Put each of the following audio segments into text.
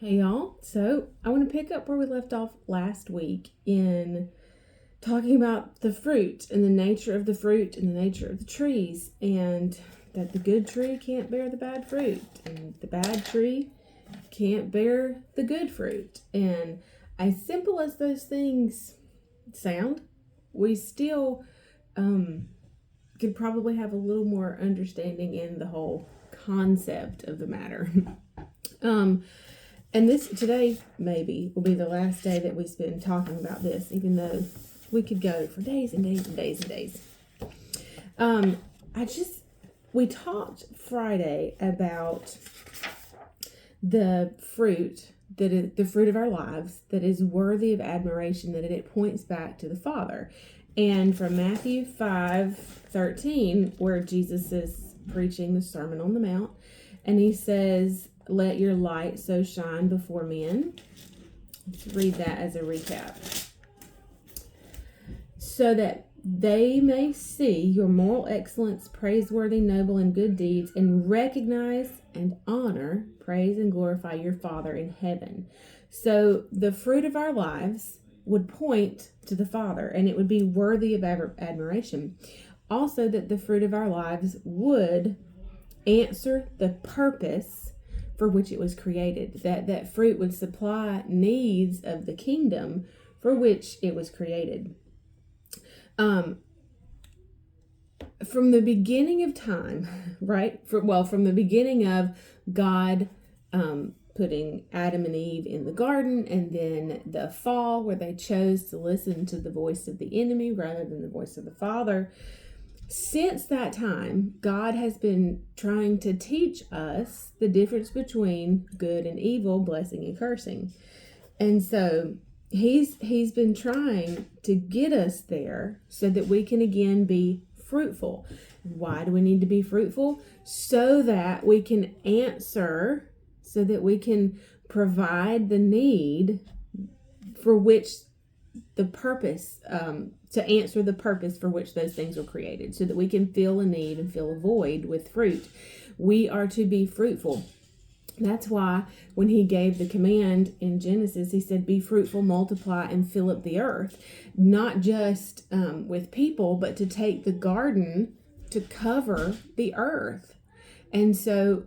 Hey y'all, so I want to pick up where we left off last week in talking about the fruit and the nature of the fruit and the nature of the trees, and that the good tree can't bear the bad fruit, and the bad tree can't bear the good fruit. And as simple as those things sound, we still could probably have a little more understanding in the whole concept of the matter. And this today maybe will be the last day that we spend talking about this, even though we could go for days and days and days and days. We talked Friday about the fruit that is the fruit of our lives that is worthy of admiration, that it points back to the Father. And from Matthew 5:13, where Jesus is preaching the Sermon on the Mount, and he says, "Let your light so shine before men." Let's read that as a recap. "So that they may see your moral excellence, praiseworthy, noble, and good deeds, and recognize and honor, praise, and glorify your Father in heaven." So the fruit of our lives would point to the Father, and it would be worthy of admiration. Also, that the fruit of our lives would answer the purpose for which it was created. That fruit would supply needs of the kingdom for which it was created. From the beginning of time, right? From the beginning of God putting Adam and Eve in the garden, and then the fall where they chose to listen to the voice of the enemy rather than the voice of the Father. Since that time, God has been trying to teach us the difference between good and evil, blessing and cursing. And so he's been trying to get us there so that we can again be fruitful. Why do we need to be fruitful? So that we can answer, so that we can provide the need for which the purpose, to answer the purpose for which those things were created, so that we can fill a need and fill a void with fruit. We are to be fruitful. That's why when he gave the command in Genesis, he said, "Be fruitful, multiply, and fill up the earth." Not just with people, but to take the garden to cover the earth. And so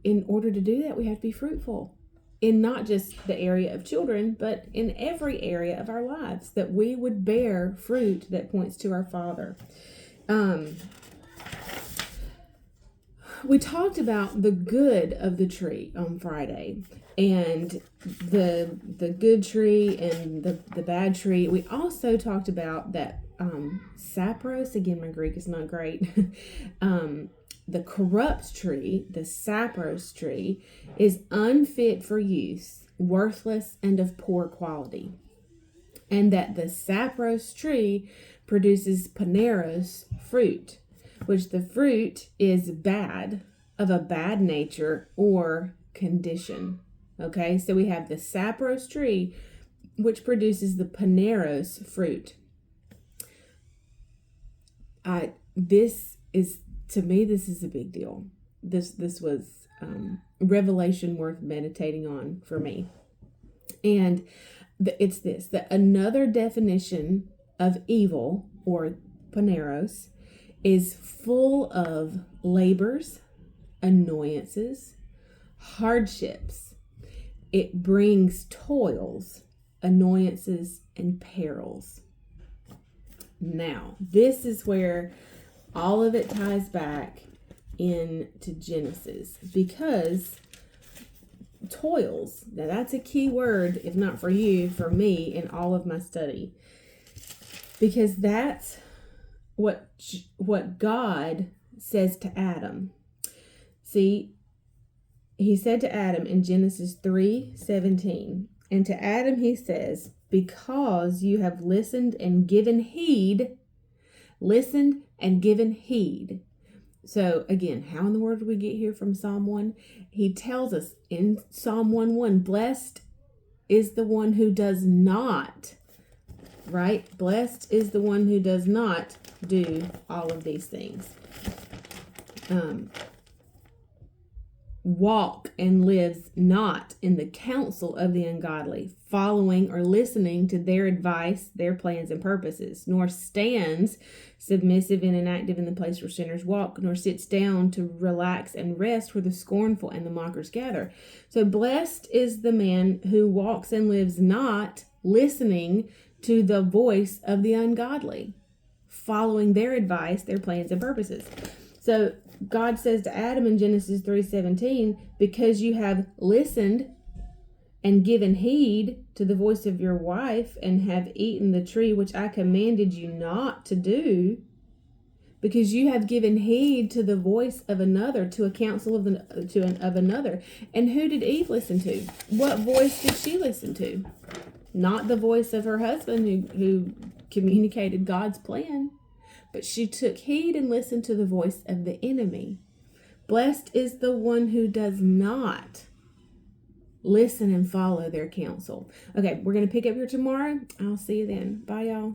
in order to do that, we have to be fruitful in not just the area of children, but in every area of our lives, that we would bear fruit that points to our Father. We talked about the good of the tree on Friday, and the good tree and the bad tree. We also talked about that sapros. Again, my Greek is not great. The corrupt tree, the sapros tree, is unfit for use, worthless, and of poor quality. And that the sapros tree produces poneros fruit, which the fruit is bad, of a bad nature or condition. Okay, so we have the sapros tree, which produces the poneros fruit. To me, this is a big deal. This was revelation worth meditating on for me. And it's this, that another definition of evil, or poneros, is full of labors, annoyances, hardships. It brings toils, annoyances, and perils. Now, this is where all of it ties back into Genesis, because toils, now that's a key word, if not for you, for me, in all of my study, because that's what God says to Adam. See, he said to Adam in Genesis 3:17, and to Adam he says, "Because you have listened and given heed." So again, how in the world did we get here from Psalm 1? He tells us in Psalm 1:1, blessed is the one who does not, right? Blessed is the one who does not do all of these things. walk and lives not in the counsel of the ungodly, following or listening to their advice, their plans and purposes, nor stands submissive and inactive in the place where sinners walk, nor sits down to relax and rest where the scornful and the mockers gather. So blessed is the man who walks and lives not listening to the voice of the ungodly, following their advice, their plans and purposes. So God says to Adam in Genesis 3:17, because you have listened and given heed to the voice of your wife and have eaten the tree which I commanded you not to do, because you have given heed to the voice of another, to a counsel of another. And who did Eve listen to? What voice did she listen to? Not the voice of her husband who communicated God's plan, but she took heed and listened to the voice of the enemy. Blessed is the one who does not listen and follow their counsel. Okay, we're going to pick up here tomorrow. I'll see you then. Bye, y'all.